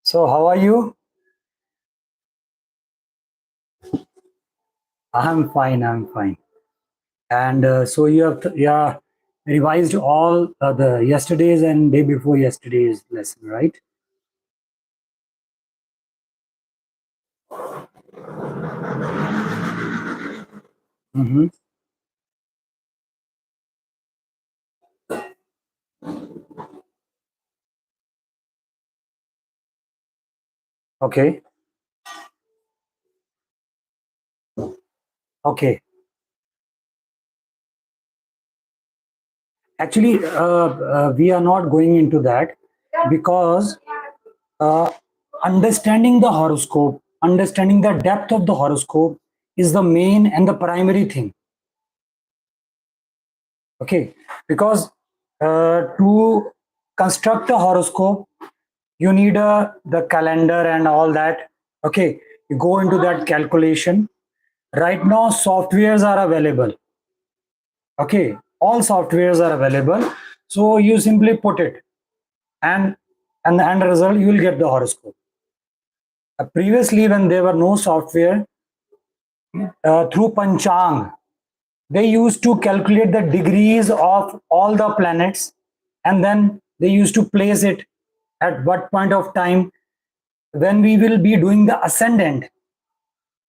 So how are you? I'm fine. I'm fine. And so you have revised all the yesterday's and day before yesterday's lesson, right? Mm-hmm. Okay. Okay. Actually, we are not going into that because uh, understanding the horoscope, understanding the depth of the horoscope is the main and the primary thing. Okay. Because to construct a horoscope, you need the calendar and all that. Okay, you go into that calculation. Right now softwares are available. Okay, all softwares are available, so you simply put it, and the end result you will get the horoscope. Previously, when there were no software, through panchang they used to calculate the degrees of all the planets, and then they used to place it at what point of time when we will be doing the ascendant.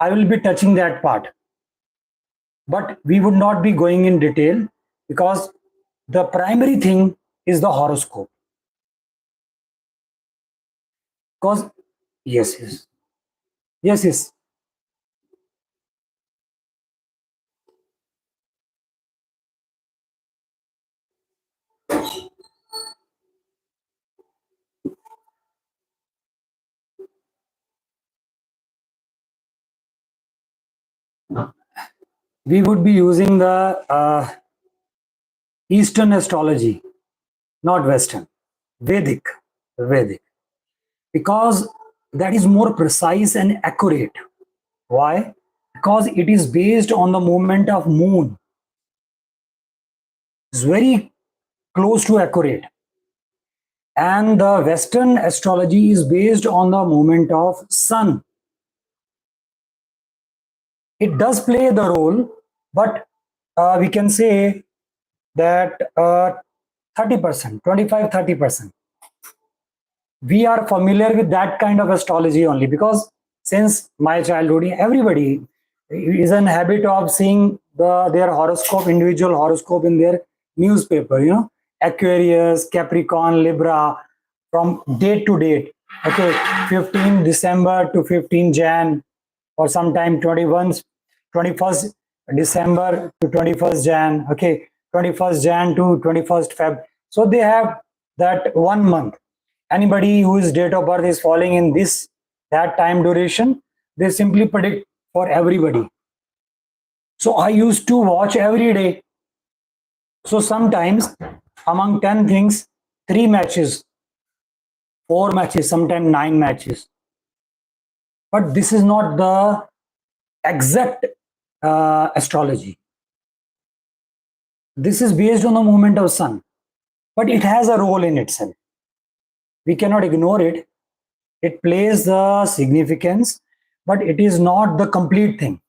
I will be touching that part, but we would not be going in detail because the primary thing is the horoscope. Because yes, yes, yes, yes. We would be using the Eastern astrology, not Western. Vedic, Vedic, because that is more precise and accurate. Why? Because it is based on the movement of moon. It's very close to accurate. And the Western astrology is based on the movement of sun. It does play the role, but we can say that 30%, 25, 30%. We are familiar with that kind of astrology only because since my childhood, everybody is in habit of seeing their horoscope, individual horoscope in their newspaper, Aquarius, Capricorn, Libra, from date to date. Okay, 15 December to 15 Jan, or sometime 21st December to 21st Jan. Okay, 21st Jan to 21st Feb. So they have that 1 month. Anybody whose date of birth is falling in that time duration, they simply predict for everybody. So I used to watch every day. So sometimes among 10 things, 3 matches, 4 matches, sometimes 9 matches. But this is not the exact astrology. This is based on the movement of sun, but it has a role in itself. We cannot ignore it. It plays the significance, but it is not the complete thing.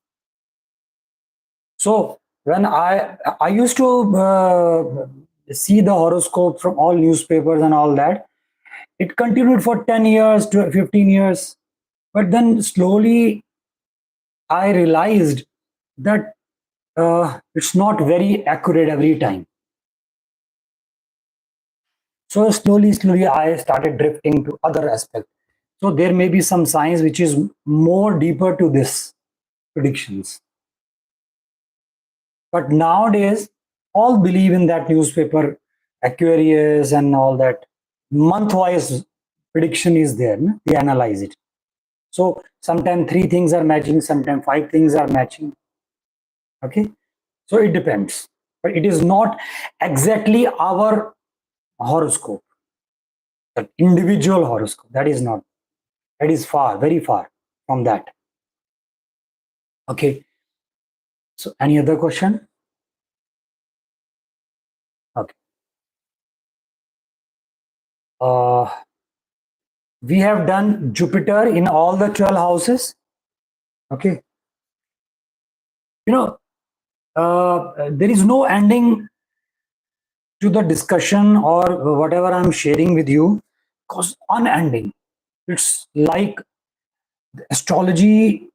So when I used to see the horoscope from all newspapers and all that, it continued for 10 years to 15 years, but then slowly I realized that it's not very accurate every time. So slowly I started drifting to other aspects. So there may be some science which is more deeper to this predictions. But nowadays, all believe in that newspaper, Aquarius and all that. Month-wise prediction is there. No? They analyze it. So sometimes 3 things are matching, sometimes 5 things are matching. Okay. So it depends. But it is not exactly our horoscope, the individual horoscope. That is not. That is far, very far from that. Okay. So any other question? Okay. Uh, We have done Jupiter in all the 12 houses. Okay. You know, there is no ending to the discussion or whatever I'm sharing with you, because unending. It's like astrology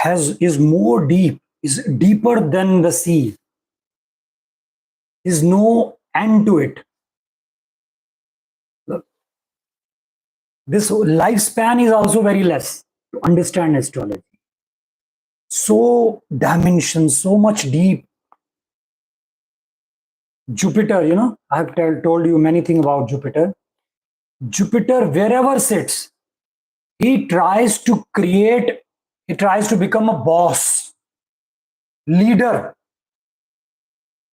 is more deep, is deeper than the sea. Is no end to it. This lifespan is also very less to understand astrology. So dimension, so much deep. Jupiter, I have told you many things about Jupiter. Jupiter, wherever sits, he tries to create, he tries to become a boss, leader,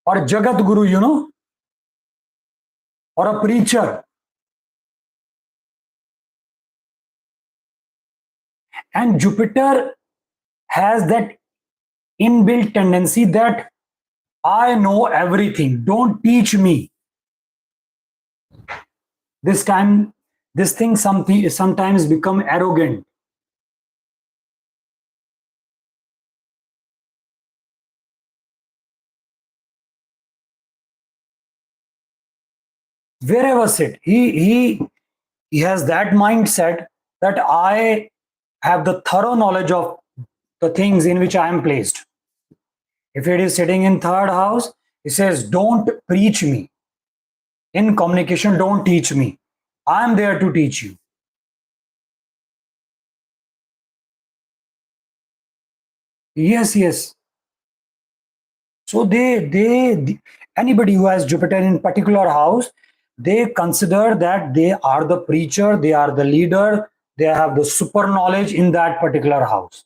or Jagat Guru, or a preacher. And Jupiter has that inbuilt tendency that I know everything, don't teach me. This time, this thing sometimes become arrogant. Wherever sit, he has that mindset that I have the thorough knowledge of the things in which I am placed. If it is sitting in third house, he says, don't preach me. In communication, don't teach me. I am there to teach you. Yes, yes. So anybody who has Jupiter in particular house, they consider that they are the preacher, they are the leader, they have the super knowledge in that particular house.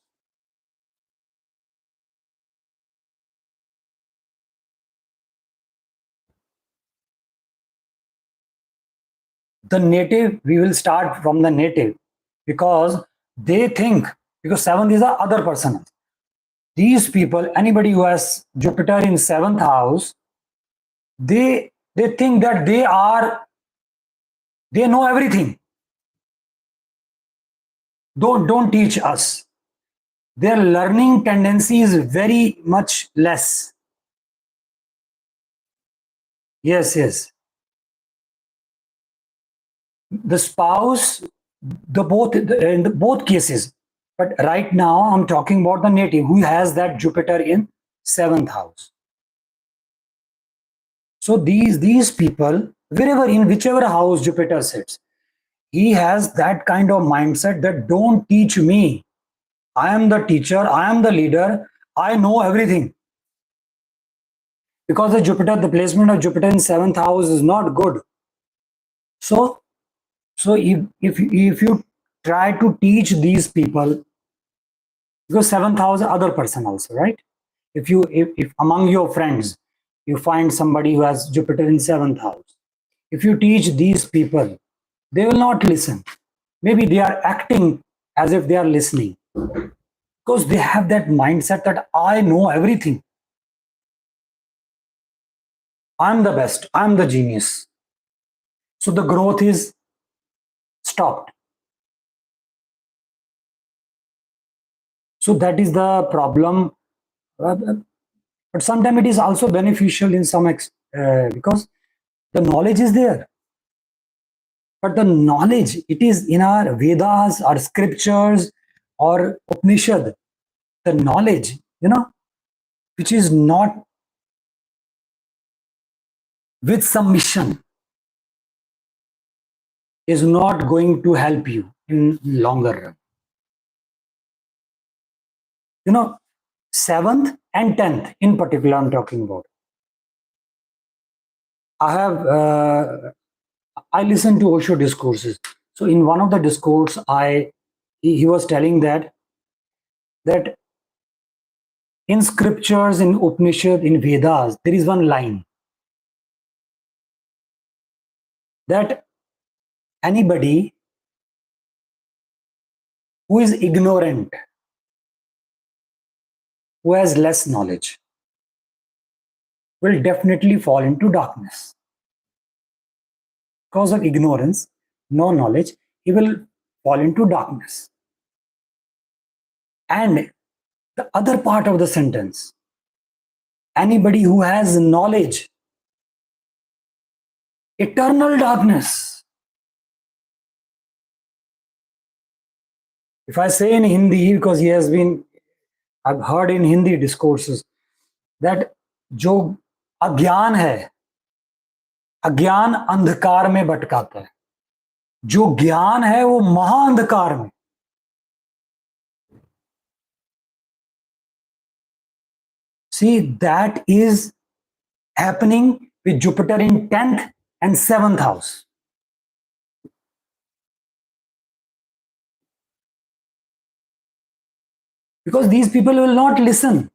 The native, we will start from the native, because they think, because seventh is the other person. These people, anybody who has Jupiter in seventh house, they think that they know everything. Don't teach us. Their learning tendency is very much less. Yes, yes. The spouse, in both cases. But right now, I'm talking about the native who has that Jupiter in seventh house. So these people, wherever in whichever house Jupiter sits, he has that kind of mindset that don't teach me. I am the teacher, I am the leader, I know everything. Because the placement of Jupiter in seventh house is not good. So if you try to teach these people, because seventh house other person also, right? If among your friends you find somebody who has Jupiter in seventh house, if you teach these people, they will not listen. Maybe they are acting as if they are listening, because they have that mindset that I know everything. I'm the best, I'm the genius. So the growth is stopped. So that is the problem. But sometimes it is also beneficial in some because the knowledge is there. But the knowledge, it is in our Vedas, our scriptures, or Upanishad. The knowledge, which is not with submission, is not going to help you in longer run. Seventh and 10th in particular, I'm talking about. I listen to Osho discourses. So in one of the discourse, he was telling that in scriptures, in Upanishad, in Vedas, there is one line that anybody who is ignorant, who has less knowledge, will definitely fall into darkness. Because of ignorance, no knowledge, he will fall into darkness. And the other part of the sentence, anybody who has knowledge, eternal darkness. If I say in Hindi, because I've heard in Hindi discourses that जो अज्ञान है, अज्ञान अंधकार में भटकाता है, जो ज्ञान है वो महाअंधकार में. See, that is happening with Jupiter in 10th and 7th house. Because these people will not listen.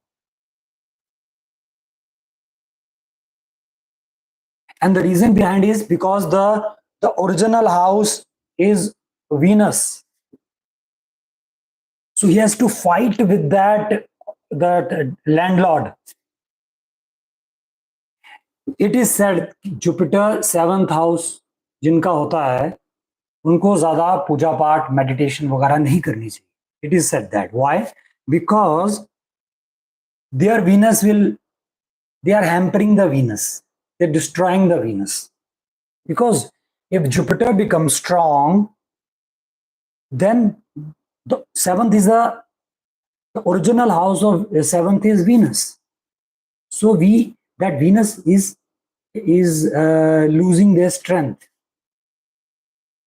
And the reason behind is because the original house is Venus. So he has to fight with that landlord. It is said Jupiter 7th house जिनका होता है उनको ज्यादा पूजा पाठ meditation वगैरह नहीं करनी चाहिए. It is said that. Why? Because their Venus they are hampering the Venus. They're destroying the Venus. Because if Jupiter becomes strong, then the 7th is the original house of 7th is Venus. So that Venus is losing their strength,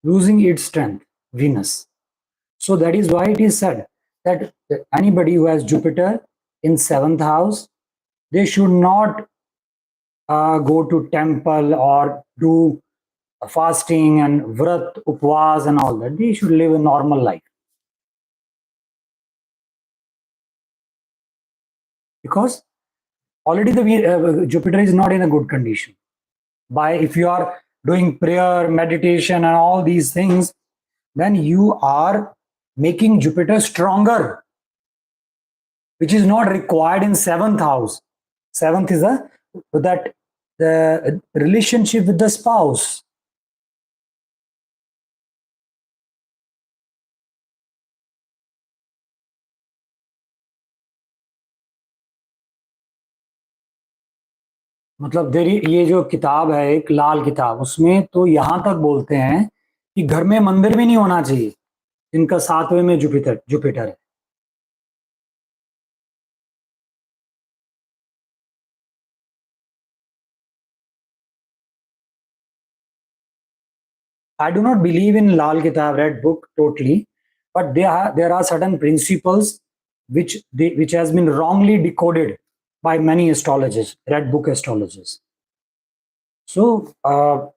losing its strength, Venus. So that is why it is said that anybody who has Jupiter in 7th house, they should not go to temple or do fasting and vrat, upvas and all that. They should live a normal life. Because already the Jupiter is not in a good condition. If you are doing prayer, meditation and all these things, then you are making Jupiter stronger, which is not required in 7th house. 7th is the relationship with the spouse. मतलब ये जो किताब है एक लाल किताब, उसमें तो यहाँ तक बोलते हैं कि घर में मंदिर भी नहीं होना चाहिए जिनका 7वें में जुपिटर है. I do not believe in Lal Kitab, red book totally, but there are certain principles which has been wrongly decoded by many astrologers, red book astrologers. So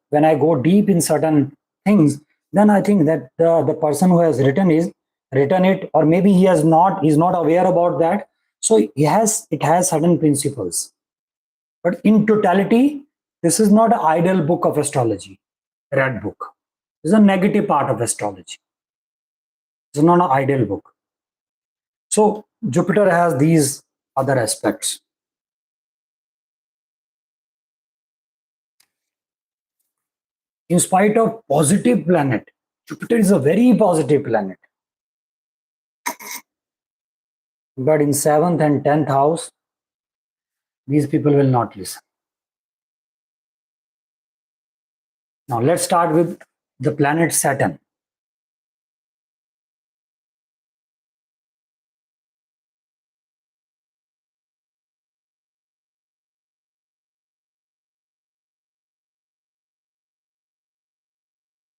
when I go deep in certain things, then I think that the person who has written it, or maybe he's not aware about that. So it has certain principles. But in totality, this is not an ideal book of astrology, red book. This is a negative part of astrology. It's not an ideal book. So Jupiter has these other aspects. In spite of positive planet, Jupiter is a very positive planet. But in 7th and 10th house, these people will not listen. Now let's start with the planet Saturn.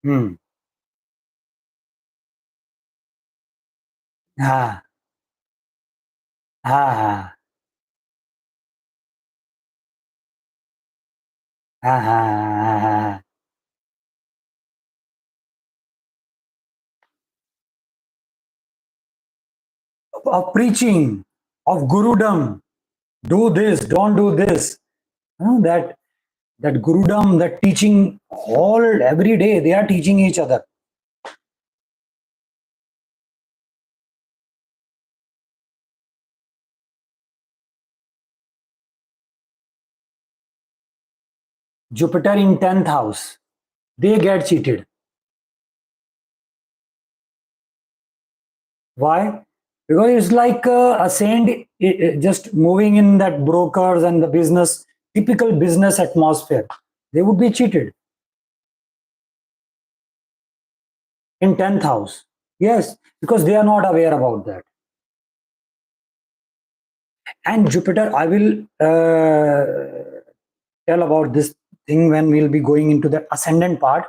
हाँ हाँ हाँ हाँ हाँ हाँ. Of preaching, of gurudom, do this, don't do this. That gurudom, that teaching every day, they are teaching each other. Jupiter in 10th house, they get cheated. Why? Because it's like a saint just moving in that brokers and the business, typical business atmosphere. They would be cheated. In 10th house. Yes, because they are not aware about that. And Jupiter, I will tell about this thing when we'll be going into the ascendant part.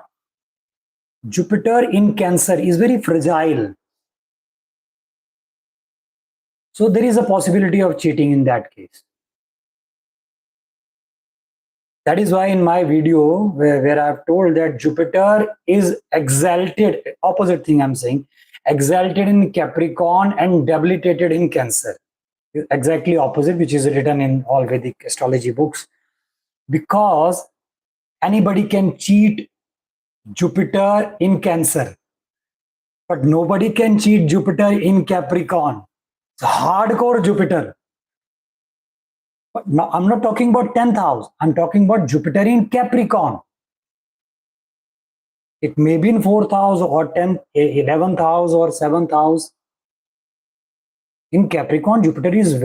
Jupiter in Cancer is very fragile. So there is a possibility of cheating in that case. That is why in my video where I've told that Jupiter is exalted, opposite thing I'm saying, exalted in Capricorn and debilitated in Cancer. Exactly opposite, which is written in all Vedic astrology books. Because anybody can cheat Jupiter in Cancer, but nobody can cheat Jupiter in Capricorn. It's hardcore Jupiter. But now, I'm not talking about 10th house. I'm talking about Jupiter in Capricorn. It may be in 4th house or 10th, 11th house or 7th house. In Capricorn, Jupiter is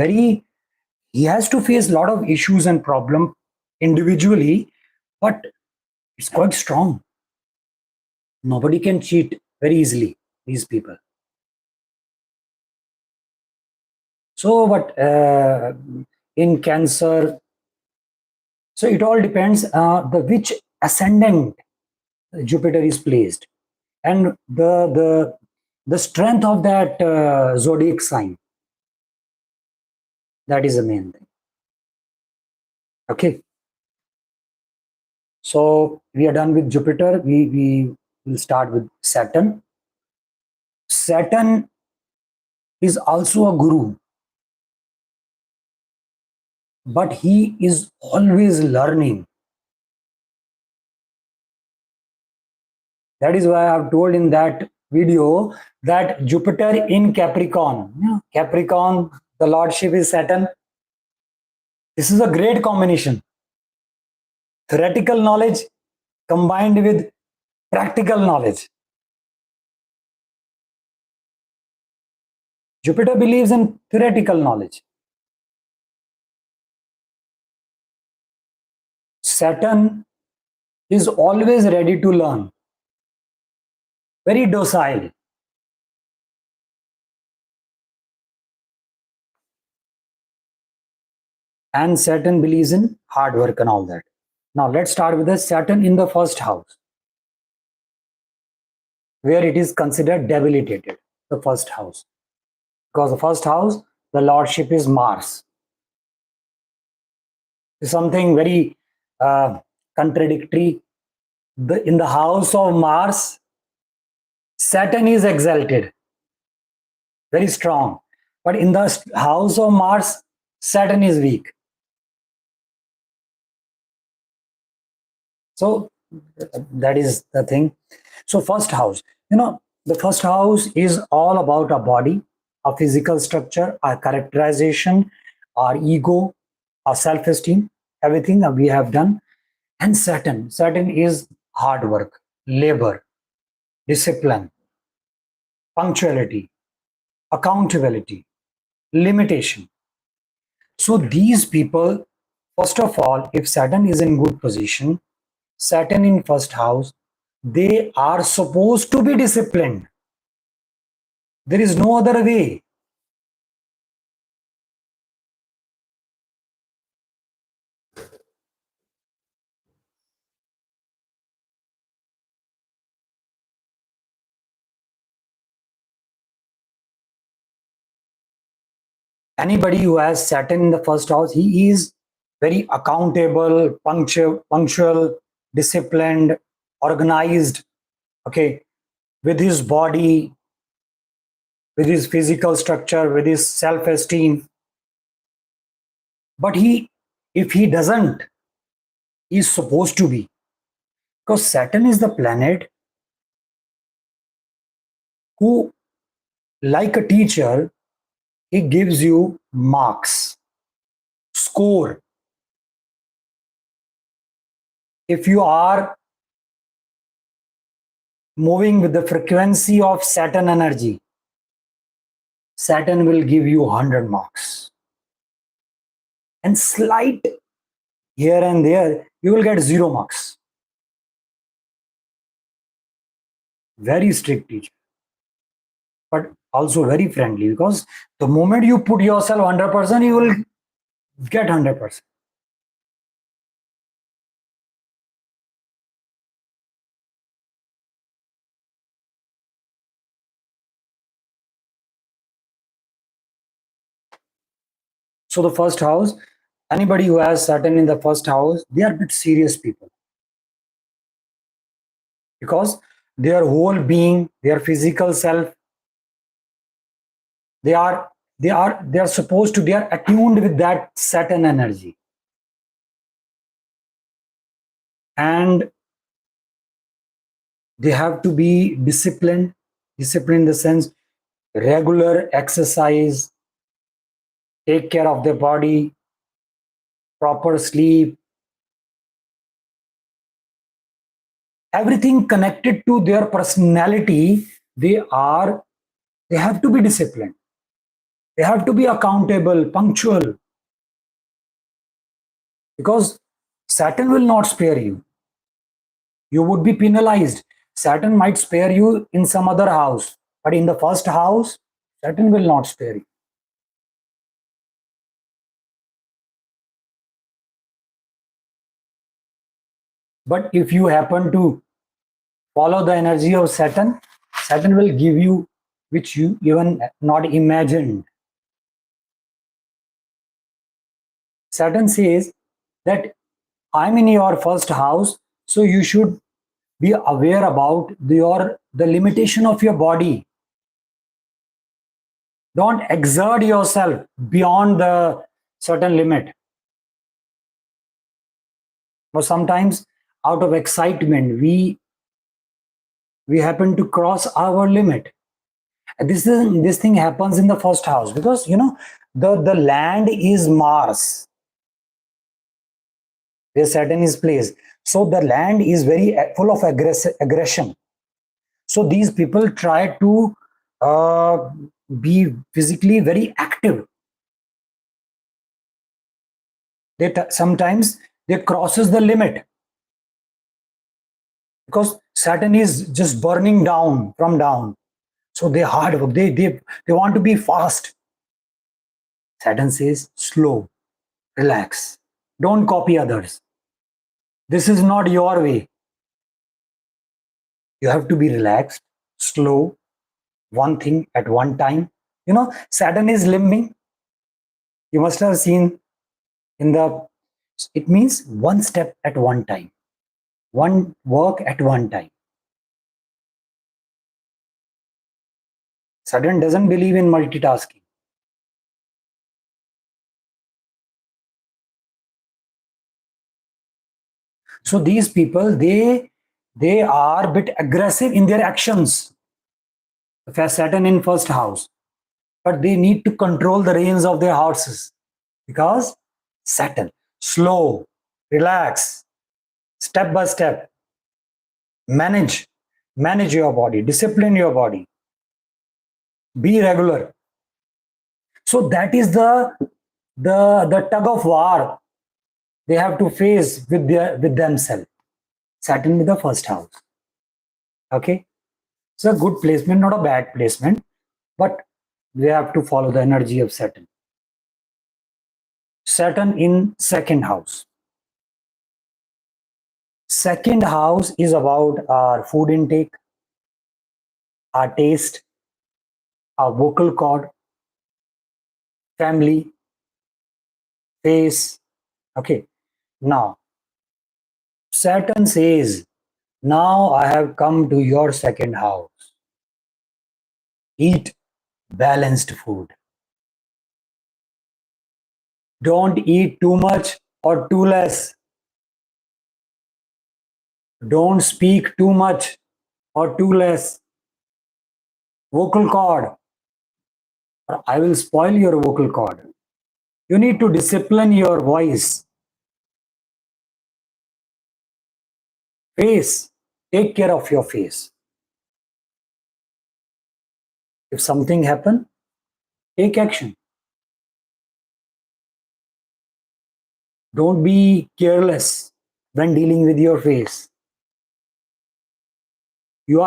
he has to face a lot of issues and problem individually, but it's quite strong. Nobody can cheat very easily, these people. So, but in Cancer, so it all depends the which ascendant Jupiter is placed and the strength of that zodiac sign. That is the main thing. Okay. So we are done with Jupiter. We will start with Saturn. Saturn is also a guru, but he is always learning. That is why I've told in that video that Jupiter in Capricorn, Capricorn, the lordship is Saturn. This is a great combination. Theoretical knowledge combined with practical knowledge. Jupiter believes in theoretical knowledge. Saturn is always ready to learn, very docile. And Saturn believes in hard work and all that. Now let's start with the Saturn in the first house, where it is considered debilitated, the first house. Because the first house, the lordship is Mars. It's something very contradictory. In the house of Mars, Saturn is exalted, very strong. But in the house of Mars, Saturn is weak. So that is the thing. So first house, the first house is all about our body, our physical structure, our characterization, our ego, our self-esteem, everything that we have done. And Saturn is hard work, labor, discipline, punctuality, accountability, limitation. So these people, first of all, if Saturn is in good position, Saturn in first house, they are supposed to be disciplined. There is no other way. Anybody who has Saturn in the first house, he is very accountable, punctual, disciplined, organized, okay, with his body, with his physical structure, with his self-esteem. But if he doesn't, he's supposed to be. Because Saturn is the planet who, like a teacher, he gives you marks, score. If you are moving with the frequency of Saturn energy, Saturn will give you 100 marks. And slight here and there, you will get 0 marks. Very strict teacher, but also very friendly, because the moment you put yourself 100%, you will get 100%. So the first house, anybody who has Saturn in the first house, they are a bit serious people, because their whole being, their physical self, they are supposed to, they are attuned with that Saturn energy. And they have to be disciplined in the sense regular exercise, take care of their body, proper sleep, everything connected to their personality. They have to be disciplined, they have to be accountable, punctual, because Saturn will not spare you. You would be penalized. Saturn might spare you in some other house, but in the first house, Saturn will not spare you. But if you happen to follow the energy of Saturn, Saturn will give you which you even not imagined. Saturn says that I'm in your first house, so you should be aware about the limitation of your body. Don't exert yourself beyond the certain limit. But sometimes out of excitement, we happen to cross our limit. And this thing happens in the first house, because the land is Mars, where Saturn is placed. So the land is very full of aggression. So these people try to be physically very active. Sometimes they crosses the limit, because Saturn is just burning down from down. So they hard work. They want to be fast. Saturn says slow, relax, don't copy others. This is not your way. You have to be relaxed, slow, one thing at one time. Saturn is limbing. You must have seen it means one step at one time, one work at one time. Saturn doesn't believe in multitasking. So these people, they are a bit aggressive in their actions. Saturn in first house, but they need to control the reins of their horses, because Saturn, slow, relax, step by step, manage your body, discipline your body, be regular. So that is the tug of war they have to face with themselves. Saturn in the first house. Okay, it's a good placement, not a bad placement, but they have to follow the energy of Saturn. Saturn in second house. Second house is about our food intake, our taste, our vocal cord, family, face. Okay, now Saturn says, now I have come to your second house. Eat balanced food. Don't eat too much or too less. Don't speak too much or too less. Vocal cord, or I will spoil your vocal cord. You need to discipline your voice. Face, take care of your face. If something happen, Take action. Don't be careless when dealing with your face. You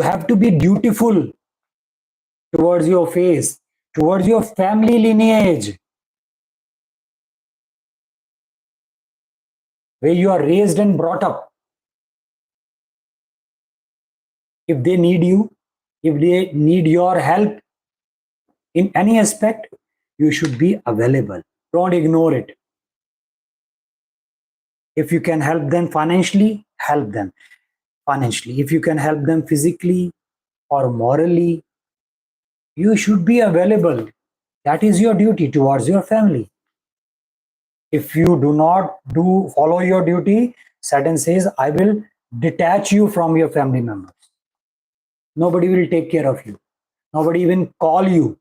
have to be dutiful towards your face, towards your family lineage, where you are raised and brought up. If they need you, if they need your help in any aspect, you should be available. Don't ignore it. If you can help them financially, help them financially. If you can help them physically or morally, you should be available. That is your duty towards your family. If you do not follow your duty, Saturn says, I will detach you from your family members. Nobody will take care of you. Nobody even call you.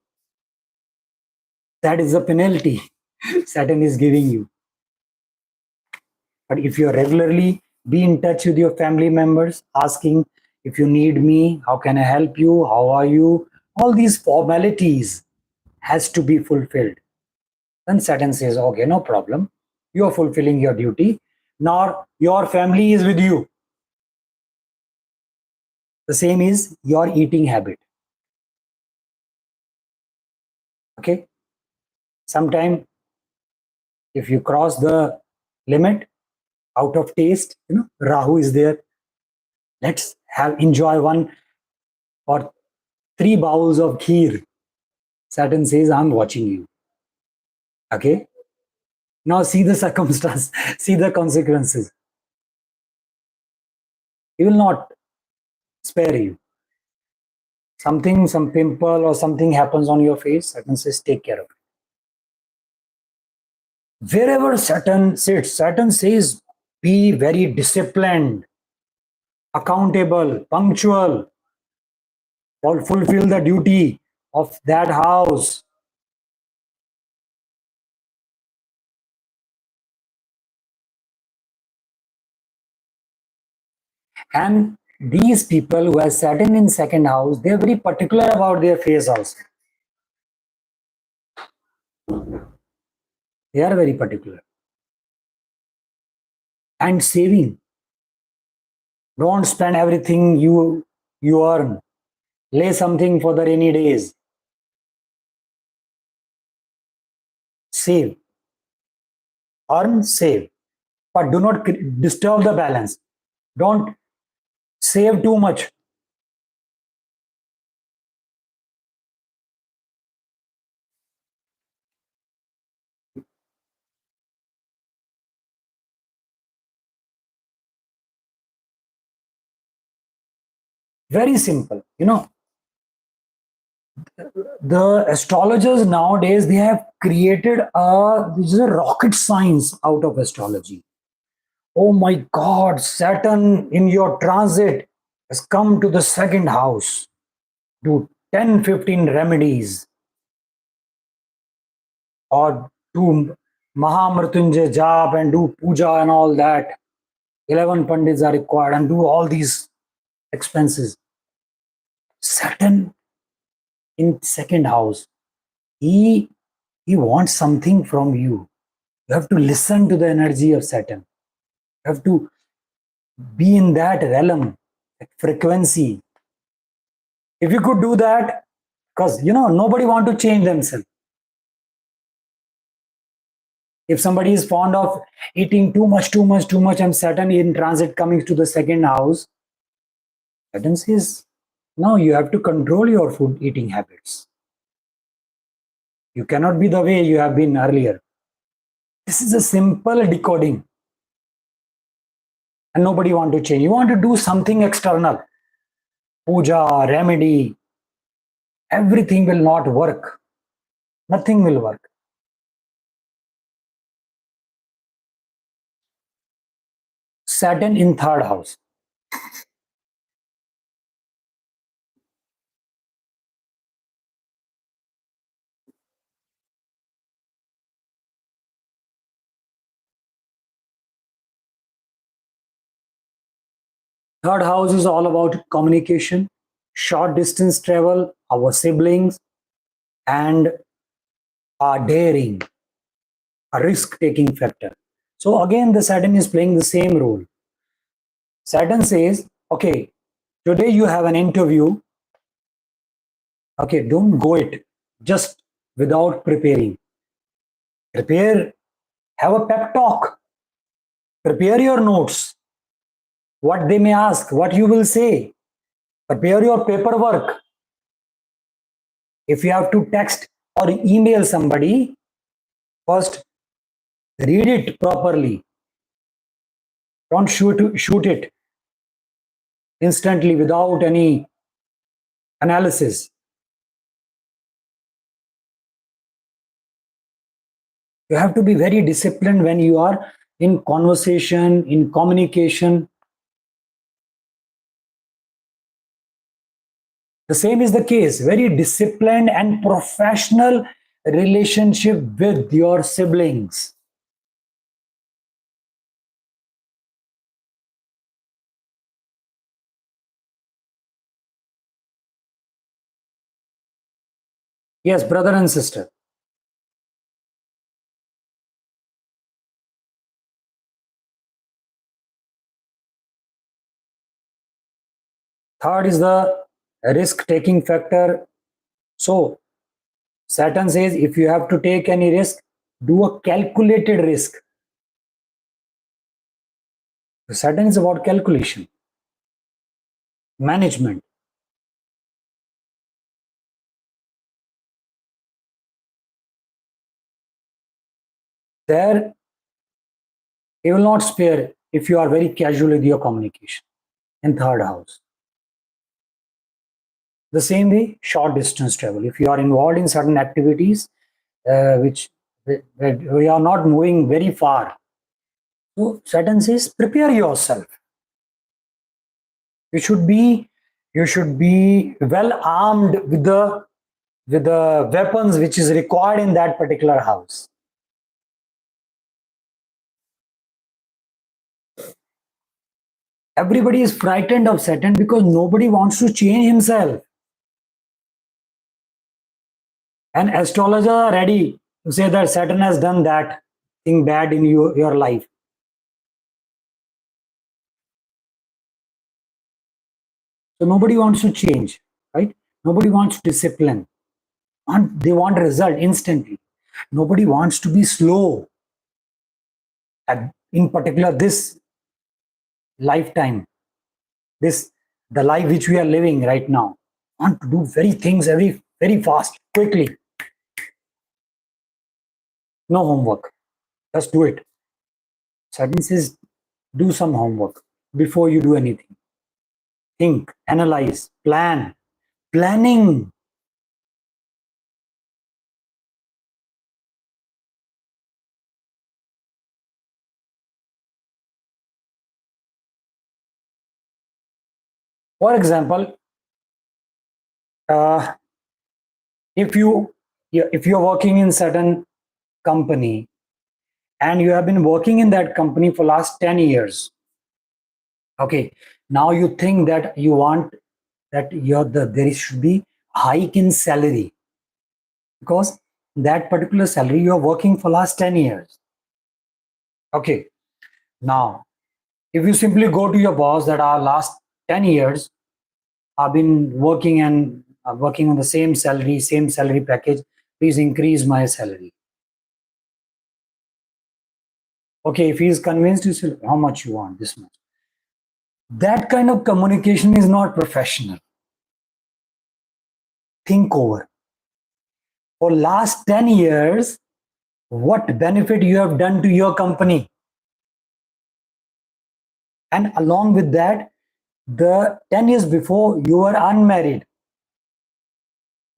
That is the penalty Saturn is giving you. But if you regularly be in touch with your family members, asking if you need me, how can I help you, how are you, all these formalities has to be fulfilled. Then Saturn says, okay, no problem. You are fulfilling your duty. Now your family is with you. The same is your eating habit. Okay. Sometime if you cross the limit out of taste, Rahu is there. Let's enjoy one or 3 bowls of kheer. Saturn says, I'm watching you. Okay. Now see the circumstance, see the consequences. He will not spare you. Some pimple or something happens on your face, Saturn says, take care of it. Wherever Saturn sits, Saturn says, be very disciplined, accountable, punctual, or fulfill the duty of that house. And these people who have Saturn in second house, they are very particular about their face also. They are very particular. And saving. Don't spend everything you earn. Lay something for the rainy days. Save. Earn, save. But do not disturb the balance. Don't save too much. Very simple. The astrologers nowadays, they have created this is a rocket science out of astrology. Oh my God, Saturn in your transit has come to the second house. Do 10-15 remedies or do Mahamrityunjay jap and do puja and all that. 11 pandits are required and do all these expenses. Saturn in second house, he wants something from you. You have to listen to the energy of Saturn. You have to be in that realm, that frequency. If you could do that, because nobody want to change themselves. If somebody is fond of eating too much, and Saturn in transit coming to the second house, Saturn says, now you have to control your food eating habits. You cannot be the way you have been earlier. This is a simple decoding. And nobody want to change. You want to do something external. Puja, remedy, everything will not work. Nothing will work. Saturn in third house. Third house is all about communication, short distance travel, our siblings, and a daring, a risk-taking factor. So again, the Saturn is playing the same role. Saturn says, okay, today you have an interview. Okay, don't go it just without preparing. Prepare, have a pep talk. Prepare your notes, what they may ask, what you will say. Prepare your paperwork. If you have to text or email somebody, first read it properly. Don't shoot it instantly without any analysis. You have to be very disciplined when you are in conversation, in communication. The same is the case, very disciplined and professional relationship with your siblings. Yes, brother and sister. Third is the risk-taking factor. So Saturn says if you have to take any risk, do a calculated risk. Saturn is about calculation, management. There, he will not spare if you are very casual with your communication in third house. The same way, short distance travel. If you are involved in certain activities, which we are not moving very far. So Saturn says, prepare yourself. You should be well armed with the weapons which is required in that particular house. Everybody is frightened of Saturn because nobody wants to change himself. And astrologers are ready to say that Saturn has done that thing bad in your life. So nobody wants to change, right? Nobody wants discipline. They want result instantly. Nobody wants to be slow. In particular, this lifetime, the life which we are living right now, want to do things very fast, quickly. No homework. Just do it. Saturn says, do some homework before you do anything. Think, analyze, plan. Planning. For example, if you're working in certain company and you have been working in that company for last 10 years, okay, now you think that you want that there should be hike in salary because that particular salary you're working for last 10 years. Okay, now if you simply go to your boss that our last 10 years I've been working and working on the same salary package, please increase my salary. Okay, if he is convinced, you say, how much you want? This much. That kind of communication is not professional. Think over. For last 10 years, what benefit you have done to your company? And along with that, the 10 years before you were unmarried.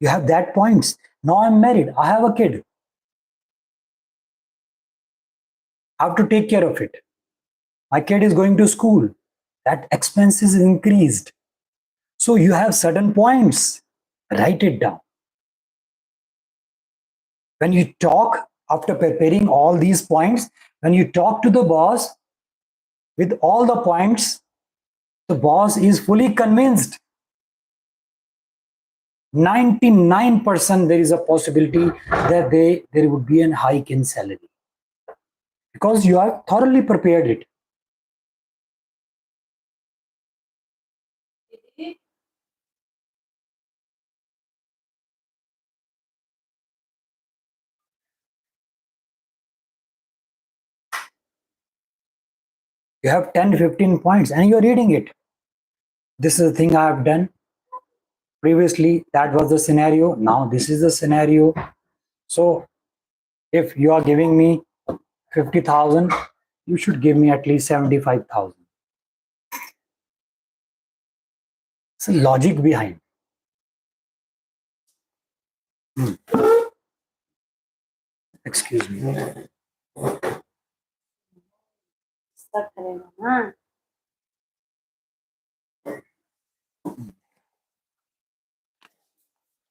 You have that points. Now I'm married. I have a kid. I have to take care of it. My kid is going to school. That expense is increased. So you have certain points. Write it down. When you talk, after preparing all these points, when you talk to the boss with all the points, the boss is fully convinced. 99% there is a possibility that there would be a hike in salary because you have thoroughly prepared it. You have 10-15 points and you're reading it. This is the thing I have done previously. That was the scenario. Now this is the scenario. So if you are giving me 50,000, you should give me at least 75,000. It's a logic behind. Excuse me.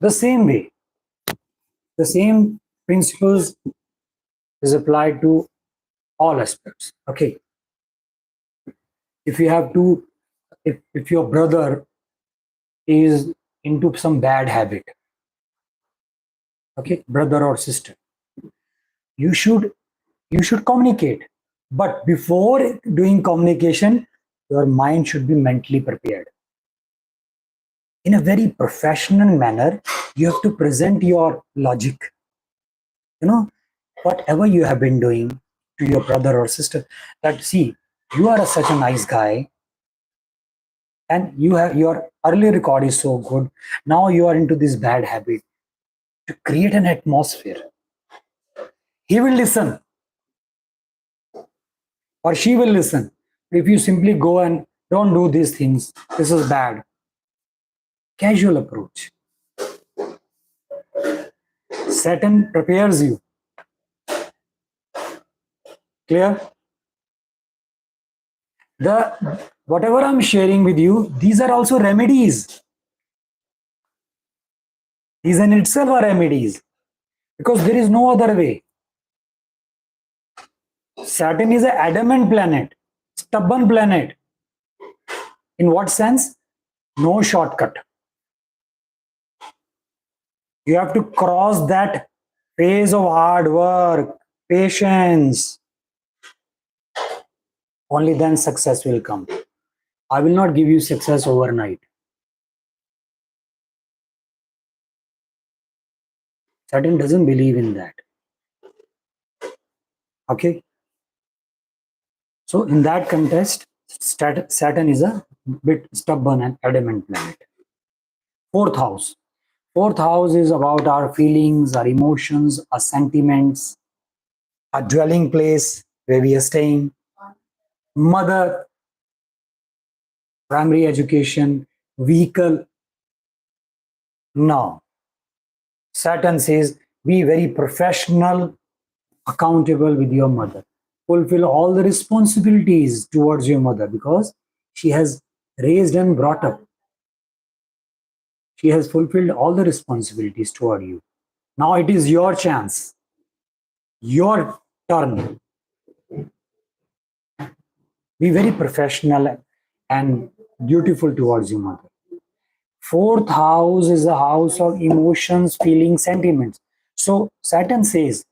The same way, the same principles is applied to all aspects. Okay. If you have to, if your brother is into some bad habit, okay, brother or sister, you should communicate. But before doing communication, your mind should be mentally prepared. In a very professional manner, you have to present your logic. You know, whatever you have been doing to your brother or sister, that see, you are such a nice guy, and you have your early record is so good. Now you are into this bad habit. To create an atmosphere, he will listen or she will listen. If you simply go and don't do these things, this is bad. Casual approach. Saturn prepares you. Clear? The whatever I'm sharing with you, these are also remedies. These in itself are remedies because there is no other way. Saturn is an adamant planet, stubborn planet. In what sense? No shortcut. You have to cross that phase of hard work, patience. Only then success will come. I will not give you success overnight. Saturn doesn't believe in that. Okay. So in that context, Saturn is a bit stubborn and adamant planet. Fourth house. Fourth house is about our feelings, our emotions, our sentiments, our dwelling place where we are staying, mother, primary education, vehicle. No. Saturn says, be very professional, accountable with your mother. Fulfill all the responsibilities towards your mother because she has raised and brought up. She has fulfilled all the responsibilities toward you. Now it is your chance, your turn. Be very professional and dutiful towards your mother. Fourth house is the house of emotions, feelings, sentiments. So Saturn says,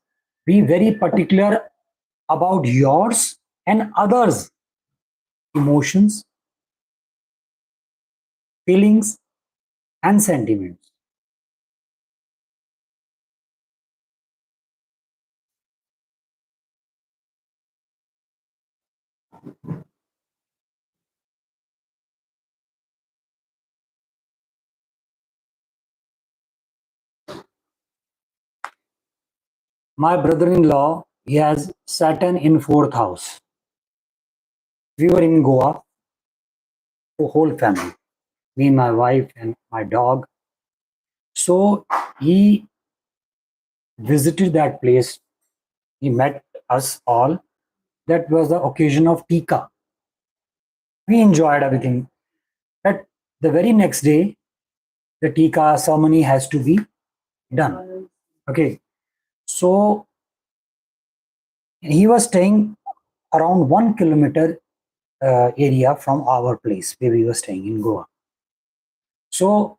be very particular about yours and others' emotions, feelings, and sentiments. My brother-in-law, he has Saturn in fourth house. We were in Goa, the whole family, me, my wife, and my dog. So he visited that place. He met us all. That was the occasion of Tika. We enjoyed everything. But the very next day, the Tika ceremony has to be done. Okay. So he was staying around 1 kilometer area from our place where we were staying in Goa. So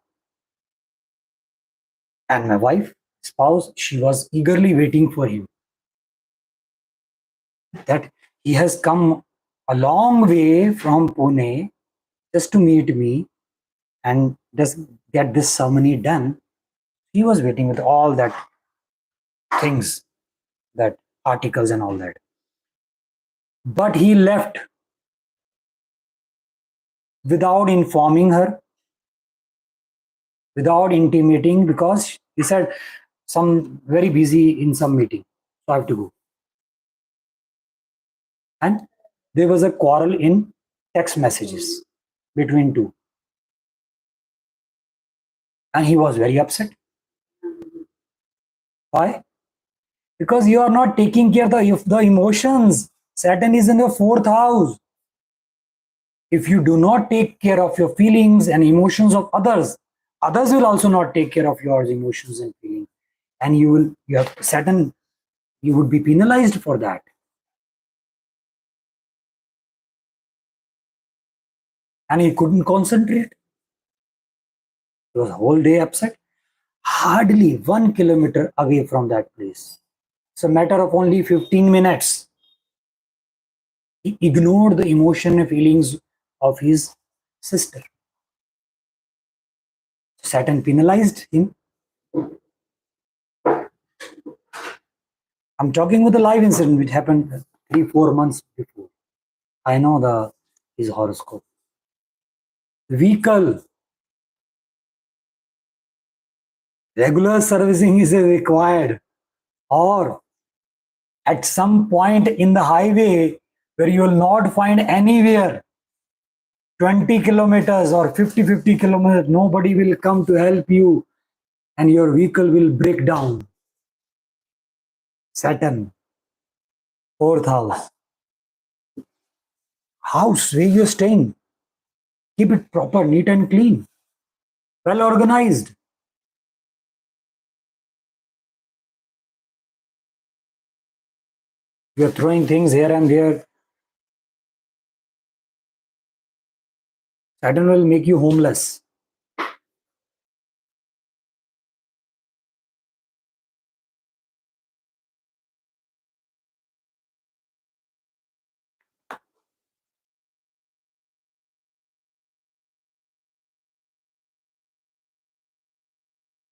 And my wife, spouse, she was eagerly waiting for him. That he has come a long way from Pune just to meet me and just get this ceremony done. He was waiting with all that things, that articles and all that. But he left without informing her, without intimating, because he said, some very busy in some meeting, so I have to go. And there was a quarrel in text messages between two. And he was very upset. Why? Because you are not taking care of the emotions. Saturn is in the fourth house. If you do not take care of your feelings and emotions of others, others will also not take care of your emotions and feelings. And you have Saturn, you would be penalized for that. And he couldn't concentrate. He was whole day upset. Hardly 1 kilometer away from that place. It's a matter of only 15 minutes. He ignored the emotion and feelings of his sister. Saturn penalized him. I'm talking with a live incident which happened 3-4 months before. I know his horoscope. Vehicle. Regular servicing is required. Or at some point in the highway where you will not find anywhere 20 kilometers or 50 kilometers, nobody will come to help you and your vehicle will break down. Saturn, fourth house. House where you're staying, keep it proper, neat and clean, well organized. You're throwing things here and there. Saturn will make you homeless.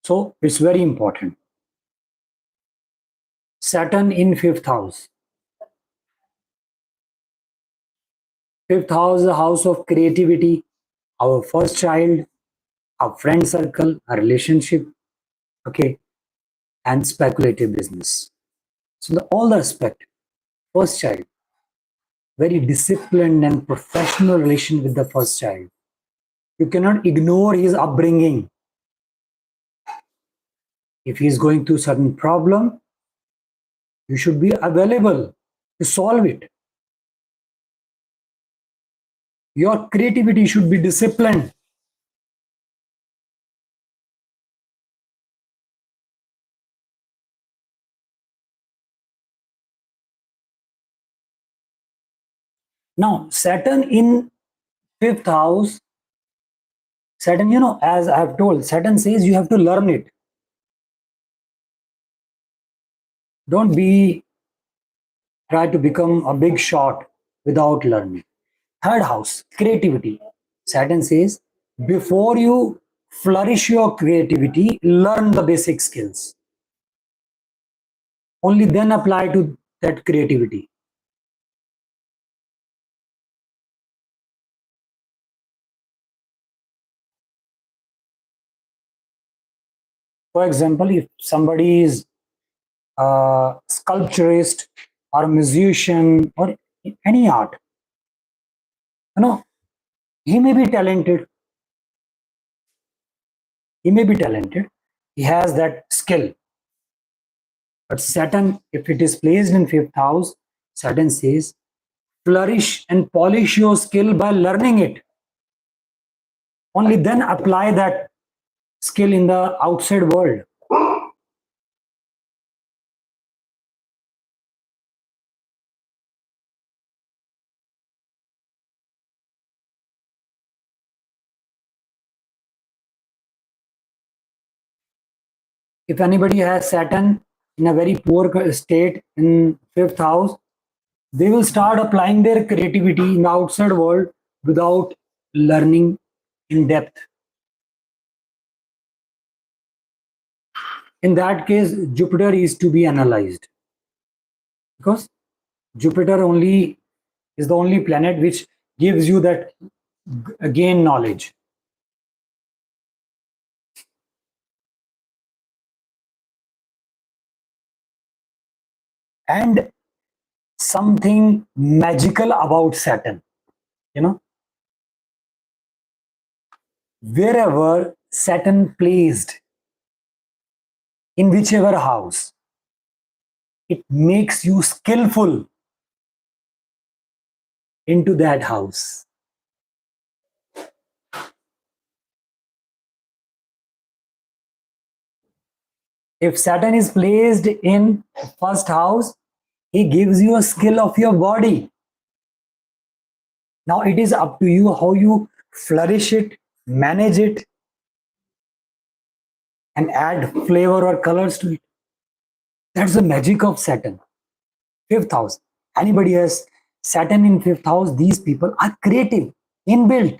So it's very important. Saturn in fifth house. Fifth house is the house of creativity, our first child, our friend circle, our relationship, okay, and speculative business. So all the aspect, first child, very disciplined and professional relation with the first child. You cannot ignore his upbringing. If he is going through certain problem, you should be available to solve it. Your creativity should be disciplined. Now, Saturn in fifth house, Saturn, as I have told, Saturn says you have to learn it. Don't try to become a big shot without learning. Third house, creativity. Saturn says, before you flourish your creativity, learn the basic skills. Only then apply to that creativity. For example, if somebody is a sculpturist or a musician or any art, he may be talented. He may be talented. He has that skill. But Saturn, if it is placed in fifth house, Saturn says, flourish and polish your skill by learning it. Only then apply that skill in the outside world. If anybody has Saturn in a very poor state in fifth house, they will start applying their creativity in the outside world without learning in depth. In that case, Jupiter is to be analyzed, because Jupiter only is the only planet which gives you that gain knowledge. And something magical about Saturn, you know, wherever Saturn placed in whichever house, it makes you skillful into that house. If Saturn is placed in first house, he gives you a skill of your body. Now it is up to you how you flourish it, manage it, and add flavor or colors to it. That's the magic of Saturn. Fifth house. Anybody has Saturn in fifth house, these people are creative, inbuilt.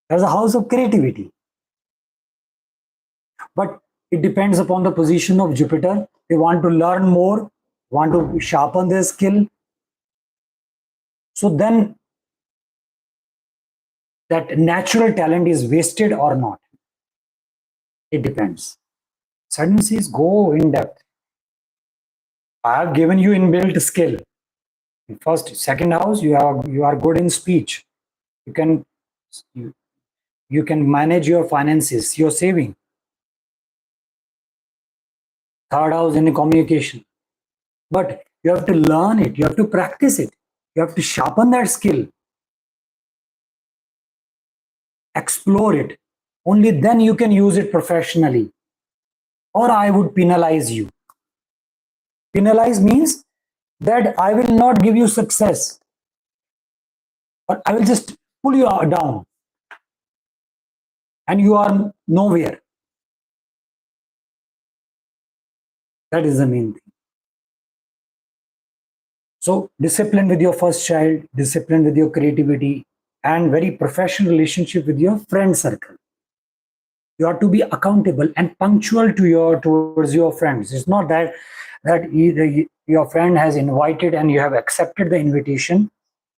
There's a house of creativity. But it depends upon the position of Jupiter. They want to learn more, want to sharpen their skill. So then that natural talent is wasted or not. It depends. Saturn says, go in depth. I have given you inbuilt skill. In first, second house, you are good in speech. You can manage your finances, your saving. Third house in communication. But you have to learn it, you have to practice it, you have to sharpen that skill, explore it. Only then you can use it professionally. Or I would penalize you. Penalize means that I will not give you success, but I will just pull you down and you are nowhere. That is the main thing. So discipline with your first child, discipline with your creativity, and very professional relationship with your friend circle. You are to be accountable and punctual to towards your friends. It's not that either your friend has invited and you have accepted the invitation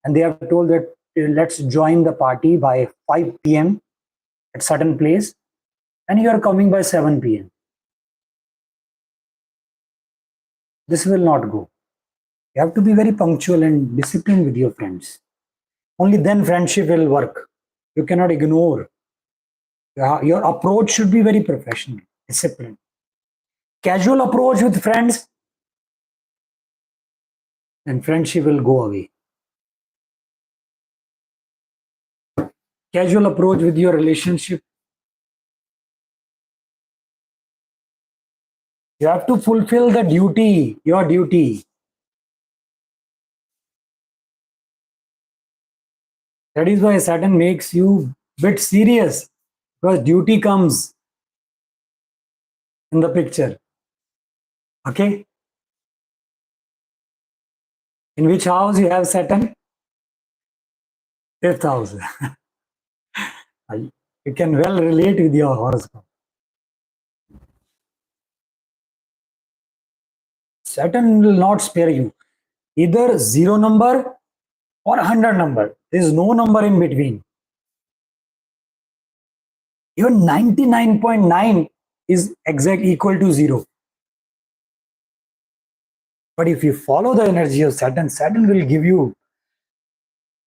and they have told that let's join the party by 5 p.m. at certain place and you are coming by 7 p.m. This will not go. You have to be very punctual and disciplined with your friends. Only then friendship will work. You cannot ignore. Your approach should be very professional, disciplined. Casual approach with friends, and friendship will go away. Casual approach with your relationship, you have to fulfill the duty, your duty. That is why Saturn makes you a bit serious, because duty comes in the picture. Okay? In which house you have Saturn? Fifth house. You can well relate with your horoscope. Saturn will not spare you. Either 0 number or 100 number. There is no number in between. Even 99.9 is exact equal to 0. But if you follow the energy of Saturn, Saturn will give you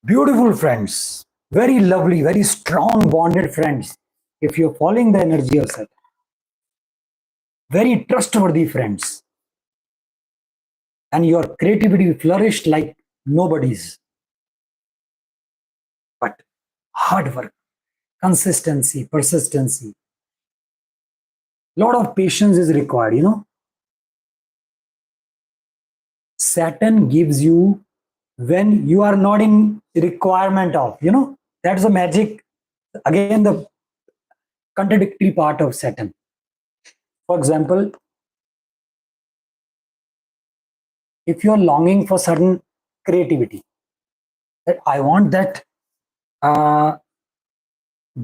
beautiful friends, very lovely, very strong bonded friends. If you're following the energy of Saturn, very trustworthy friends, and your creativity flourished like nobody's. But hard work, consistency, persistency, lot of patience is required, you know. Saturn gives you when you are not in requirement of, you know, that's the magic, again, the contradictory part of Saturn. For example, if you're longing for certain creativity, that I want that uh,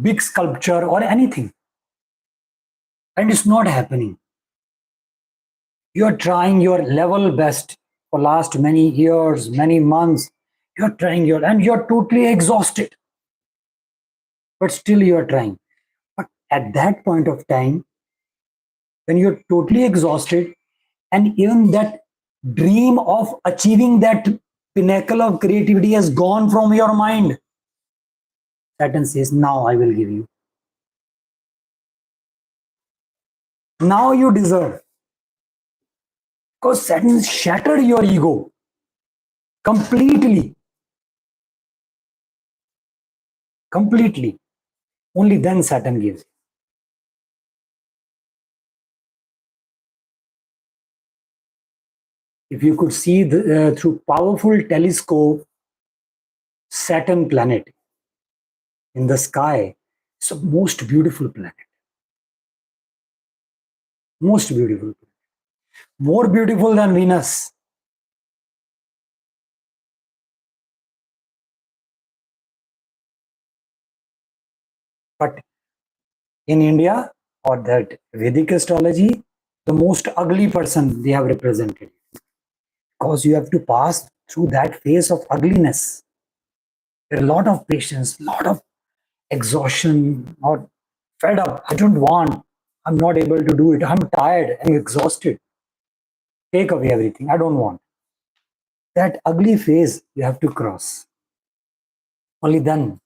big sculpture or anything, and it's not happening. You're trying your level best for last many years, many months. You're trying your and you're totally exhausted, but still you're trying. But at that point of time, when you're totally exhausted, and even that dream of achieving that pinnacle of creativity has gone from your mind, Saturn says, now I will give you. Now you deserve. Because Saturn shattered your ego completely. Completely. Only then Saturn gives. If you could see through powerful telescope Saturn planet in the sky, it's the most beautiful planet. Most beautiful. More beautiful than Venus. But in India, or that Vedic astrology, the most ugly person they have represented. Because you have to pass through that phase of ugliness. There are a lot of patience, a lot of exhaustion, or fed up. I don't want. I'm not able to do it. I'm tired. I'm exhausted. Take away everything. I don't want. That ugly phase you have to cross. Only then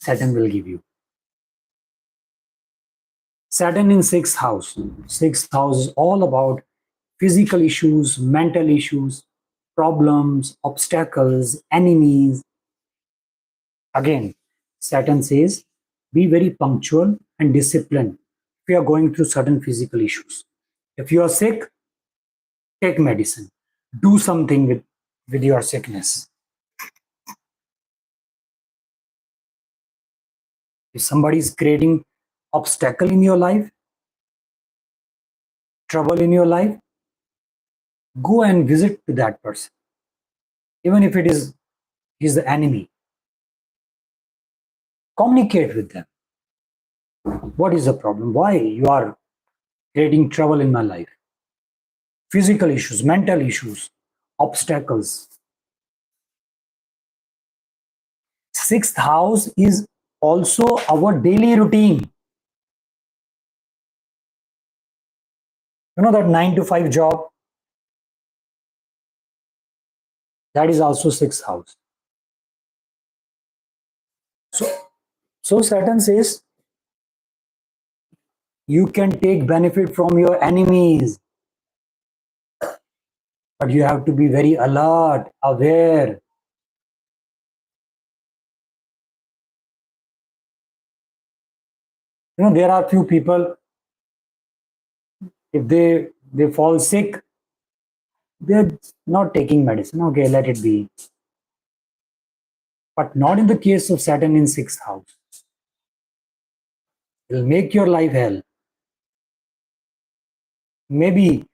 Saturn will give you. Saturn in sixth house. Sixth house is all about physical issues, mental issues, problems, obstacles, enemies. Again, Saturn says be very punctual and disciplined if you are going through certain physical issues. If you are sick, take medicine. Do something with your sickness. If somebody is creating obstacle in your life, trouble in your life, go and visit to that person. Even if it is he's the enemy, communicate with them. What is the problem? Why you are creating trouble in my life? Physical issues, mental issues, obstacles. Sixth house is also our daily routine. You know that 9 to 5 job? That is also sixth house. So, so Saturn says you can take benefit from your enemies, but you have to be very alert, aware. You know, there are few people, if they fall sick, they're not taking medicine. Okay, let it be. But not in the case of Saturn in sixth house. It will make your life hell. Maybe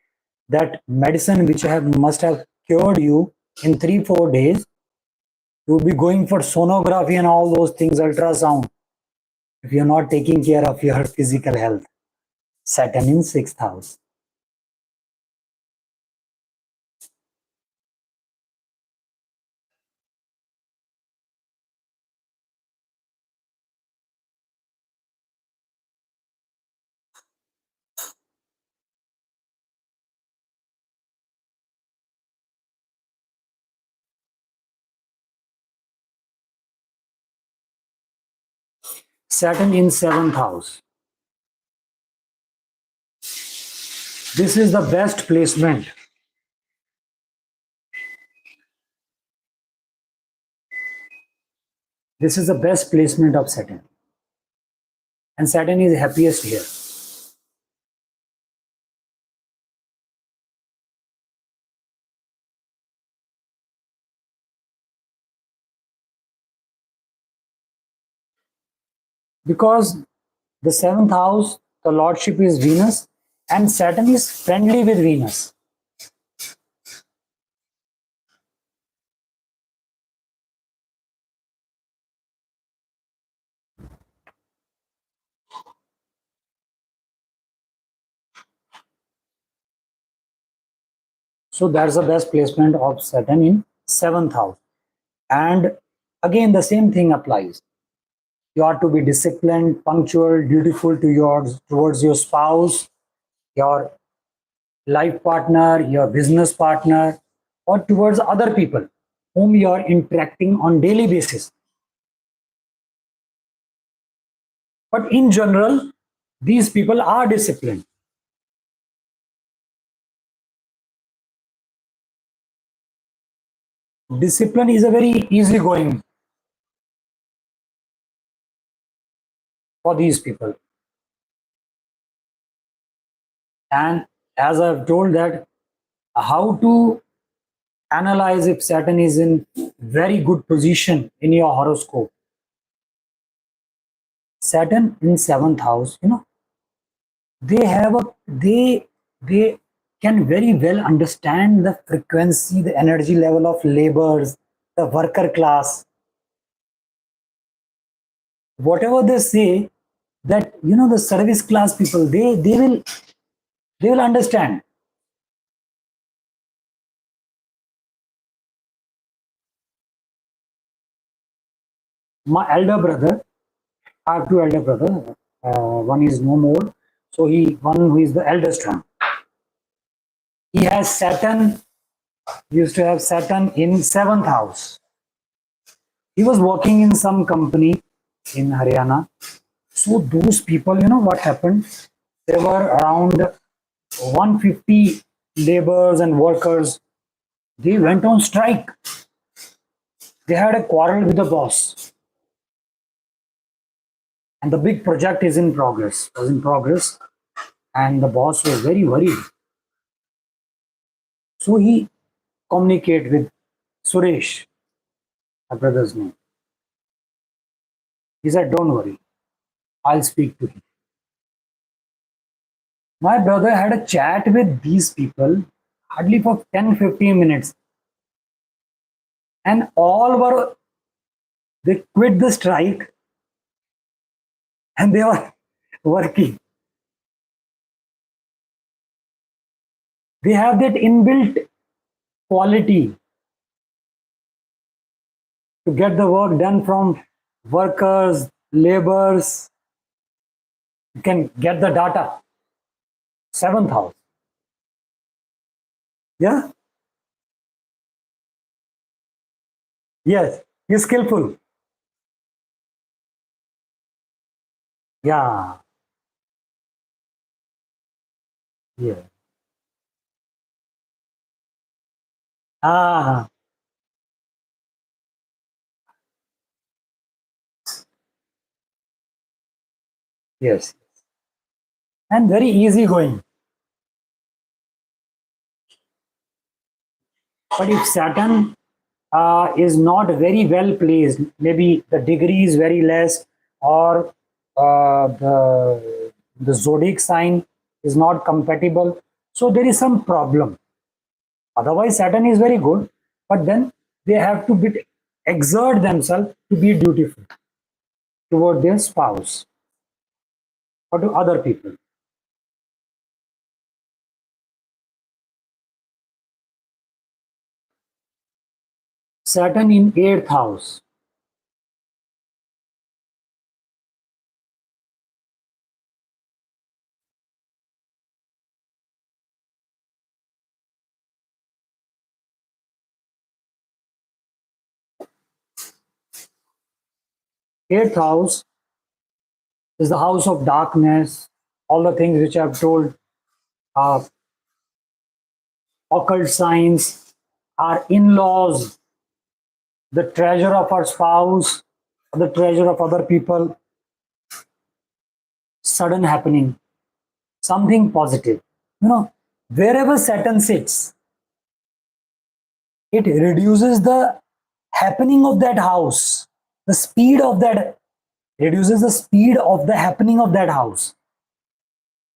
that medicine which must have cured you in 3 4 days, you'll be going for sonography and all those things, ultrasound, if you're not taking care of your physical health. Saturn in sixth house. Saturn in seventh house. This is the best placement. This is the best placement of Saturn. And Saturn is happiest here. Because the seventh house, the lordship is Venus, and Saturn is friendly with Venus. So that's the best placement of Saturn in 7th house. And again, the same thing applies. You are to be disciplined, punctual, dutiful to towards your spouse, your life partner, your business partner, or towards other people whom you are interacting on daily basis. But in general, these people are disciplined. Discipline is a very easygoing for these people. And as I've told that how to analyze if Saturn is in very good position in your horoscope. Saturn in 7th house, they can very well understand the frequency, the energy level of laborers, the worker class. Whatever they say, that the service class people, they will understand. My elder brother, I have two elder brothers. One is no more, so one who is the eldest one. He has Saturn. He used to have Saturn in 7th house. He was working in some company in Haryana. So those people, what happened? There were around 150 laborers and workers. They went on strike. They had a quarrel with the boss. And the big project was in progress. And the boss was very worried. So he communicated with Suresh, my brother's name. He said, "Don't worry, I'll speak to him." My brother had a chat with these people hardly for 10-15 minutes. And they quit the strike and they were working. They have that inbuilt quality to get the work done from workers, laborers. You can get the data. 7th house. Yeah? Yes. He's skillful. Yeah. Yeah. Ah, yes. And very easygoing. But if Saturn is not very well placed, maybe the degree is very less, or the zodiac sign is not compatible, so there is some problem. Otherwise, Saturn is very good, but then they have to exert themselves to be dutiful toward their spouse or to other people. Saturn in 8th house. 8th house is the house of darkness, all the things which I've told, uh, occult signs, our in-laws, the treasure of our spouse, the treasure of other people, sudden happening, something positive. Wherever Saturn sits, it reduces the happening of that house, the speed of that, reduces the speed of the happening of that house.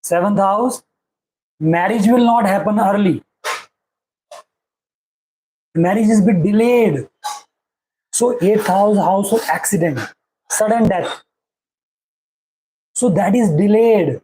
7th house Marriage will not happen early. Marriage is bit delayed. So 8th house, household accident, sudden death. So that is delayed.